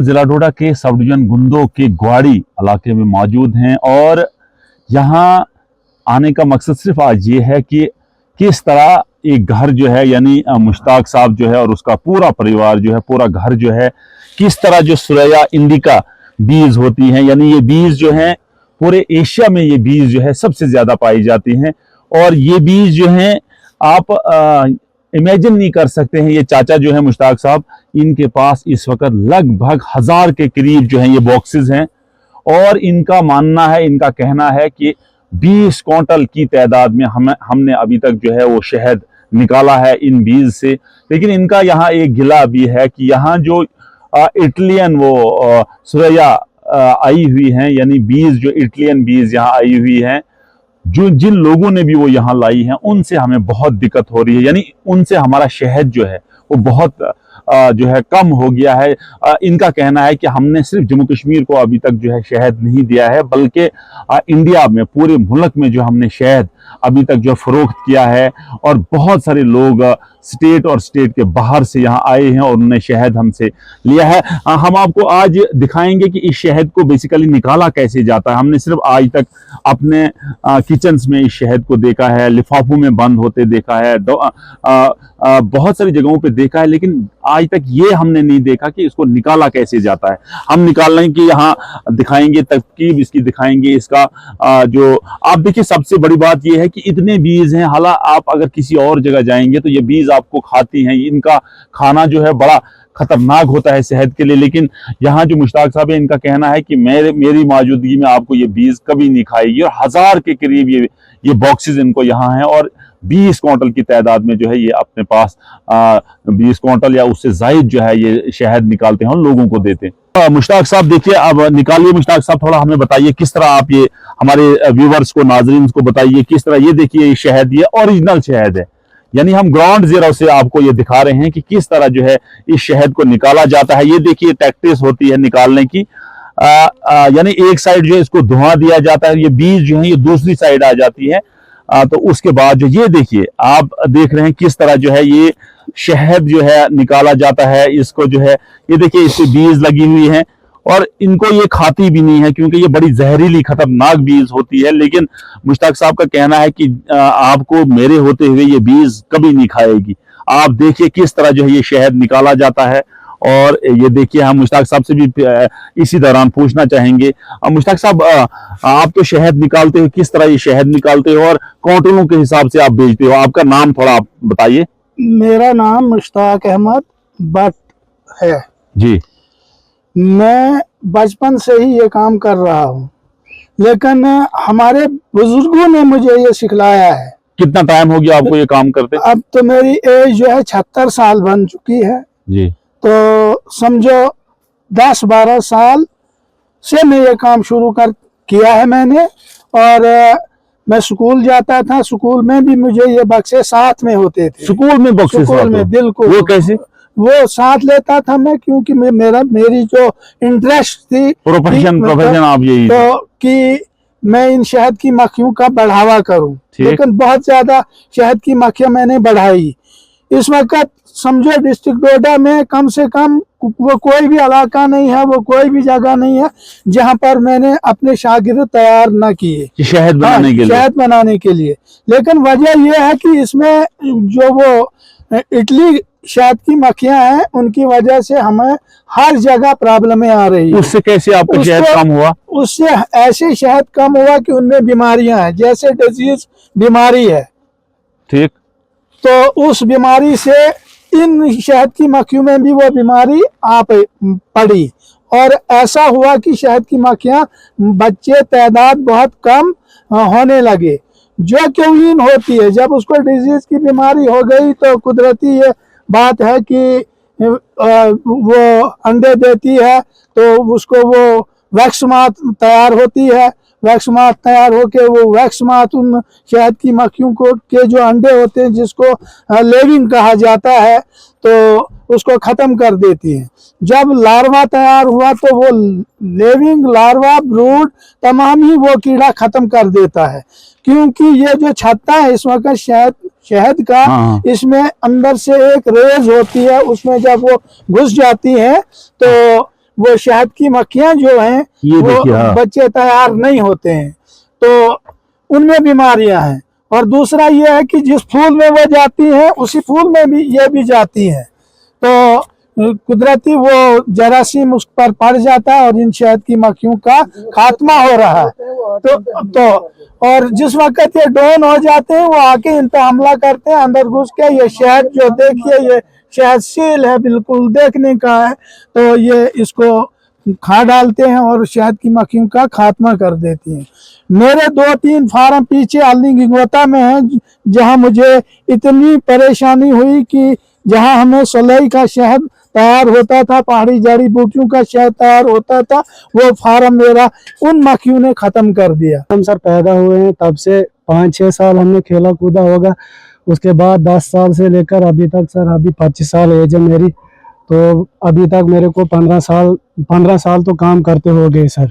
जिला डोडा के sub division Gundo के ग्वाड़ी इलाके में मौजूद हैं और यहाँ आने का मकसद सिर्फ आज ये है कि किस तरह एक घर जो है यानी मुश्ताक साहब जो है और उसका पूरा परिवार जो है पूरा घर जो है किस तरह जो सुरैया इंडिका बीज होती हैं यानी ये बीज जो हैं पूरे एशिया में ये बीज जो है सबसे ज्यादा पाई जाती हैं और ये बीज जो हैं आप इमेजिन नहीं कर सकते हैं। ये चाचा जो है मुश्ताक साहब, इनके पास इस वक्त लगभग 1000 के करीब जो है ये बॉक्सेस हैं और इनका मानना है, इनका कहना है कि 20 क्विंटल की तादाद में हमने अभी तक जो है वो शहद निकाला है इन बीज से। लेकिन इनका यहाँ एक गिला भी है कि यहाँ जो इटलियन वो सुरैया आई हुई हैं यानी बीज जो इटलियन बीज यहाँ आई हुई हैं, जो जिन लोगों ने भी वो यहाँ लाई हैं उनसे हमें बहुत दिक्कत हो रही है, यानी उनसे हमारा शहद जो है वो बहुत जो है कम हो गया है। इनका कहना है कि हमने सिर्फ जम्मू कश्मीर को अभी तक जो है शहद नहीं दिया है बल्कि इंडिया में पूरे मुल्क में जो हमने शहद अभी तक जो फरोख्त किया है और बहुत सारे लोग स्टेट और स्टेट के बाहर से यहाँ आए हैं और उन्होंने शहद हमसे लिया है। हम आपको आज दिखाएंगे कि इस शहद को बेसिकली निकाला कैसे जाता है। हमने सिर्फ आज तक अपने किचन्स में इस शहद को देखा है, लिफाफों में बंद होते देखा है, बहुत सारी जगहों पे देखा है, लेकिन आज तक ये हमने नहीं देखा कि इसको निकाला कैसे जाता है। हम निकालने की यहाँ दिखाएंगे, तरकीब इसकी दिखाएंगे। इसका जो आप देखिए सबसे बड़ी बात यह है कि इतने बीज हैं, हालांकि आप अगर किसी और जगह जाएंगे तो ये बीज आपको खाती हैं, इनका खाना जो है बड़ा खतरनाक होता है सेहत के लिए। लेकिन यहाँ जो मुश्ताक साहब है इनका कहना है कि मेरी मौजूदगी में आपको ये बीज कभी नहीं खाएगी और 1000 के करीब ये बॉक्सेस इनको यहाँ हैं और 20 क्विंटल की तादाद में जो है ये अपने पास 20 क्विंटल या उससे जायद जो है ये शहद निकालते हैं और लोगों को देते हैं। मुश्ताक साहब देखिए, अब निकालिए मुश्ताक साहब, थोड़ा हमें बताइए किस तरह आप ये हमारे व्यूवर्स को, नाजरीन को बताइए किस तरह ये देखिए ये शहद, ये ओरिजिनल शहद है, यानी हम ग्राउंड जीरो से आपको ये दिखा रहे हैं कि किस तरह जो है इस शहद को निकाला जाता है। ये देखिए प्रैक्टिस होती है निकालने की, यानी एक साइड जो है इसको धुआं दिया जाता है, ये बीज जो है ये दूसरी साइड आ जाती है। तो उसके बाद जो ये देखिए आप देख रहे हैं किस तरह जो है ये शहद जो है निकाला जाता है। इसको जो है ये देखिए इससे बीज लगी हुई है और इनको ये खाती भी नहीं है क्योंकि ये बड़ी जहरीली खतरनाक बीज होती है। लेकिन मुश्ताक साहब का कहना है कि आपको मेरे होते हुए ये बीज कभी नहीं खाएगी। आप देखिए किस तरह जो है ये शहद निकाला जाता है और ये देखिए हम मुश्ताक साहब से भी इसी दौरान पूछना चाहेंगे। मुश्ताक साहब, आप तो शहद निकालते हो, किस तरह ये शहद निकालते हो और क्विंटलों के हिसाब से आप बेचते हो? आपका नाम थोड़ा आप बताइए। मेरा नाम मुश्ताक अहमद भट्ट है जी। मैं बचपन से ही ये काम कर रहा हूँ, लेकिन हमारे बुजुर्गों ने मुझे ये सिखलाया है। कितना टाइम हो गया आपको ये काम करते? अब तो मेरी एज जो है 76 साल बन चुकी है जी। तो समझो 10-12 साल से मैं ये काम शुरू किया है मैंने। और मैं स्कूल जाता था, स्कूल में भी मुझे ये बक्से साथ में होते थे। स्कूल में बक्से? स्कूल में बिल्कुल। वो कैसे? वो साथ लेता था मैं, क्योंकि मेरी जो इंटरेस्ट थी, प्रोफेशन आप यही तो कि मैं इन शहद की मक्खियों का बढ़ावा करूं। लेकिन बहुत ज्यादा शहद की मक्खियां मैंने बढ़ाई। इस वक्त समझो डिस्ट्रिक्ट डोडा में कम से कम वो कोई भी इलाका नहीं है, वो कोई भी जगह नहीं है जहां पर मैंने अपने शागिर्द तैयार न किए शहद बनाने के लिए। लेकिन वजह यह है कि इसमें जो वो इटली शहद की मक्खियां हैं उनकी वजह से हमें हर जगह प्रॉब्लमें आ रही है। उससे कैसे आपका शहद कम हुआ? उससे ऐसे शहद कम हुआ कि उनमें बीमारियां हैं, जैसे डिजीज बीमारी है, ठीक, तो उस बीमारी से इन शहद की मक्खियों में भी वो बीमारी आ पड़ी और ऐसा हुआ कि शहद की मक्खियां बच्चे तादाद बहुत कम होने लगे। जो क्यूइन होती है, जब उसको डिजीज की बीमारी हो गई तो कुदरती ये बात है कि वो अंडे देती है तो उसको वो वैक्स मात तैयार होती है। वैक्स मात तैयार होके वो वैक्स मात उन शहद की मक्खियों को के जो अंडे होते हैं, जिसको लेविंग कहा जाता है, तो उसको खत्म कर देती है। जब लार्वा तैयार हुआ तो वो लेविंग, लार्वा, ब्रूड तमाम ही वो कीड़ा खत्म कर देता है। क्योंकि ये जो छत्ता है इस वक्त शहद का, इसमें अंदर से एक रेज होती है, उसमें जब वो घुस जाती है तो वो शहद की मक्खियां जो हैं ये देखिए, वो हाँ। बच्चे तैयार नहीं होते हैं, तो उनमें बीमारियां हैं। और दूसरा ये है कि जिस फूल में वो जाती हैं उसी फूल में भी ये भी जाती हैं, तो कुदरती वो जरासीम उस पर पड़ जाता है और इन शहद की मक्खियों का खात्मा हो रहा है। तो और जिस वक्त ये डोन हो जाते हैं वो आके इन पे हमला करते हैं अंदर घुस के। ये शहद जो देखिए ये शहद सील है, बिल्कुल देखने का है, तो ये इसको खा डालते हैं और शहद की मक्खियों का खात्मा कर देती हैं। मेरे 2-3 फार्म पीछे अली गिंगोता में है जहां मुझे इतनी परेशानी हुई कि जहां हमें सलई का शहद तैयार होता था, पहाड़ी जड़ी बूटियों का शहद तैयार होता था, वो फार्म मेरा उन मक्खियों ने खत्म कर दिया। हम सर पैदा हुए हैं तब से 5-6 साल हमने खेला कूदा होगा, उसके बाद 10 साल से लेकर अभी तक सर, अभी 25 साल एज है मेरी, तो अभी तक मेरे को 15 साल तो काम करते हो गए सर।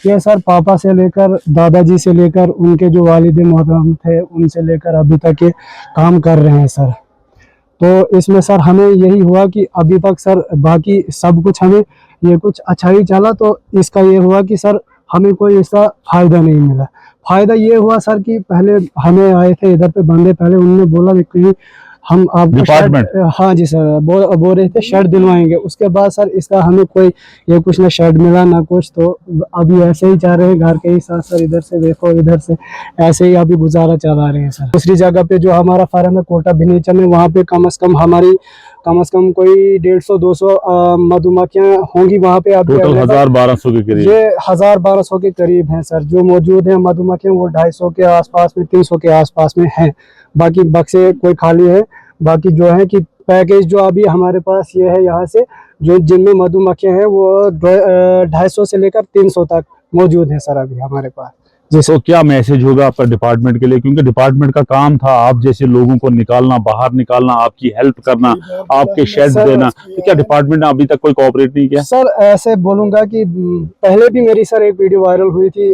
ये सर पापा से लेकर दादाजी से लेकर उनके जो वालिद मोहतरम थे उनसे लेकर अभी तक ये काम कर रहे हैं सर। तो इसमें सर हमें यही हुआ कि अभी तक सर बाकी सब कुछ हमें ये कुछ अच्छा ही चला, तो इसका ये हुआ कि सर हमें कोई इसका फ़ायदा नहीं मिला। फ़ायदा ये हुआ सर कि पहले हमें आए थे इधर पे बंदे, पहले उन्होंने बोला कि हम आपको डिपार्टमेंट, हाँ जी सर, बोल रहे थे शर्ट दिलवाएंगे। उसके बाद सर इसका हमें कोई ये कुछ ना शर्ट मिला ना कुछ, तो अभी ऐसे ही जा रहे हैं घर के ही साथ सर, इधर से देखो इधर से, ऐसे ही अभी गुजारा चला रहे हैं सर। दूसरी जगह पे जो हमारा फार्म है कोटा भिनीचल में, वहाँ पे कम से कम कोई 150-200 मधुमक्खियाँ होंगी वहाँ पे। अभी टोटल 1000-1200 के करीब, ये 1000-1200 के करीब हैं सर जो मौजूद हैं मधुमक्खियाँ, वो 250 के आसपास में, 300 के आसपास में हैं। बाकी बक्से कोई खाली है, बाकी जो है कि पैकेज जो अभी हमारे पास ये है यहाँ से, जो जिनमें मधुमक्खियाँ हैं वो 250 से लेकर 300 तक मौजूद है सर अभी हमारे पास। तो क्या मैसेज होगा आपका डिपार्टमेंट के लिए, क्योंकि डिपार्टमेंट का काम था आप जैसे लोगों को निकालना, बाहर निकालना, आपकी हेल्प करना, आपके शेड देना, तो क्या डिपार्टमेंट ने अभी तक कोई कोऑपरेट नहीं किया? सर ऐसे बोलूँगा कि पहले भी मेरी सर एक वीडियो वायरल हुई थी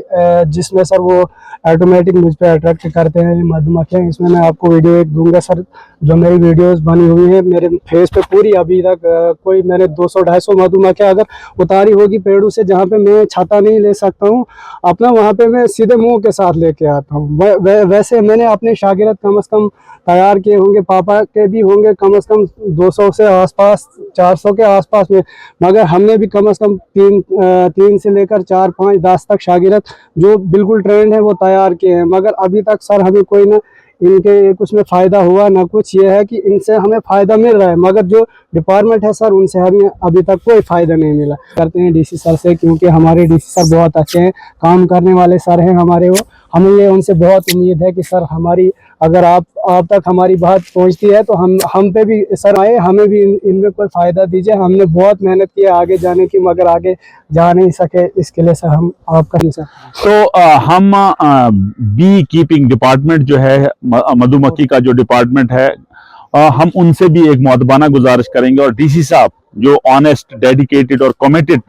जिसमें सर वो ऑटोमेटिक मुझ पर अट्रैक्ट करते हैं मधुमक्खियाँ। इसमें मैं आपको वीडियो एक दूंगा सर, जो मेरी वीडियोस बनी हुई है मेरे फेस पे पूरी। अभी तक कोई मैंने 200-250 मधुमक्खियाँ अगर उतारी होगी पेड़ों से, जहाँ पे मैं छाता नहीं ले सकता हूँ अपना, वहाँ पे मैं सीधे मुंह के साथ लेके आता हूँ। वैसे मैंने अपने शागिर्द कम से कम तैयार किए होंगे, पापा के भी होंगे कम से कम 200 से आसपास, 400 के आसपास में, मगर हमने भी कम से कम 3 से लेकर 4, 5, 10 तक शागिर्द जो बिल्कुल ट्रेंड है वो तैयार किए हैं। मगर अभी तक सर हमें कोई ना इनके कुछ में फ़ायदा हुआ ना कुछ। ये है कि इनसे हमें फ़ायदा मिल रहा है, मगर जो डिपार्टमेंट है सर उनसे हमें अभी तक कोई फ़ायदा नहीं मिला। करते हैं डीसी सर से, क्योंकि हमारे डीसी सर बहुत अच्छे हैं, काम करने वाले सर हैं हमारे वो। हमें ये उनसे बहुत उम्मीद है कि सर हमारी अगर आप तक हमारी बात पहुंचती है तो हम पे भी सर आए, हमें भी इनमें कोई फ़ायदा दीजिए। हमने बहुत मेहनत की है आगे जाने की, मगर आगे जा नहीं सके, इसके लिए सर हम आपका नहीं सर। तो हम बी कीपिंग डिपार्टमेंट जो है, मधुमक्खी का जो डिपार्टमेंट है, हम उनसे भी एक मुअद्दबाना गुजारिश करेंगे, और डीसी साहब जो ऑनेस्ट, डेडिकेटेड और कमिटेड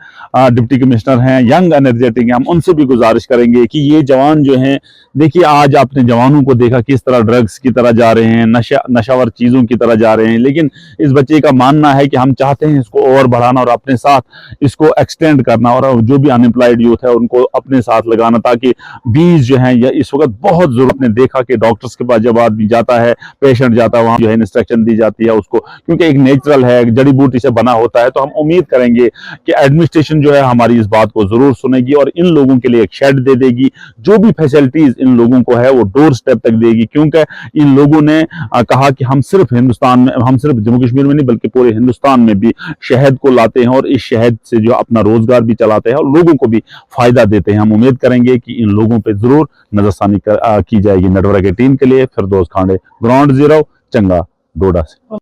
डिप्टी कमिश्नर हैं, यंग एनर्जेटिक हैं, हम उनसे भी गुजारिश करेंगे कि ये जवान जो हैं, देखिए आज आपने जवानों को देखा किस तरह ड्रग्स की तरह जा रहे हैं, नशावर चीज़ों की तरह जा रहे हैं, लेकिन इस बच्चे का मानना है कि हम चाहते हैं इसको और बढ़ाना और अपने साथ इसको एक्सटेंड करना, और जो भी अनएम्प्लॉयड यूथ है उनको अपने साथ लगाना, ताकि बीज जो हैं या इस वक्त बहुत जरूरत ने देखा कि डॉक्टर्स के पास जब आदमी जाता है, पेशेंट जाता है, वहाँ जो है इंस्ट्रक्शन दी जाती है उसको, क्योंकि एक नेचुरल है, जड़ी बूटी से बना होता है। तो हम उम्मीद करेंगे कि एडमिनिस्ट्रेशन जो है हमारी इस बात को जरूर सुनेगी और इन लोगों के लिए एक शेड दे देगी, जो भी फैसिलिटीज इन लोगों को है वो डोर स्टेप तक देगी, क्योंकि इन लोगों ने कहा कि हम सिर्फ हिंदुस्तान में, हम सिर्फ जम्मू कश्मीर में नहीं बल्कि पूरे हिंदुस्तान में भी शहद को लाते हैं और इस शहद से जो अपना रोजगार भी चलाते हैं और लोगों को भी फायदा देते हैं। हम उम्मीद करेंगे कि इन लोगों पर जरूर नजरसानी की जाएगी। नेटवर्क 18 के लिए फिरदौस खांडे, ग्राउंड जीरो, चंगा, डोडा से।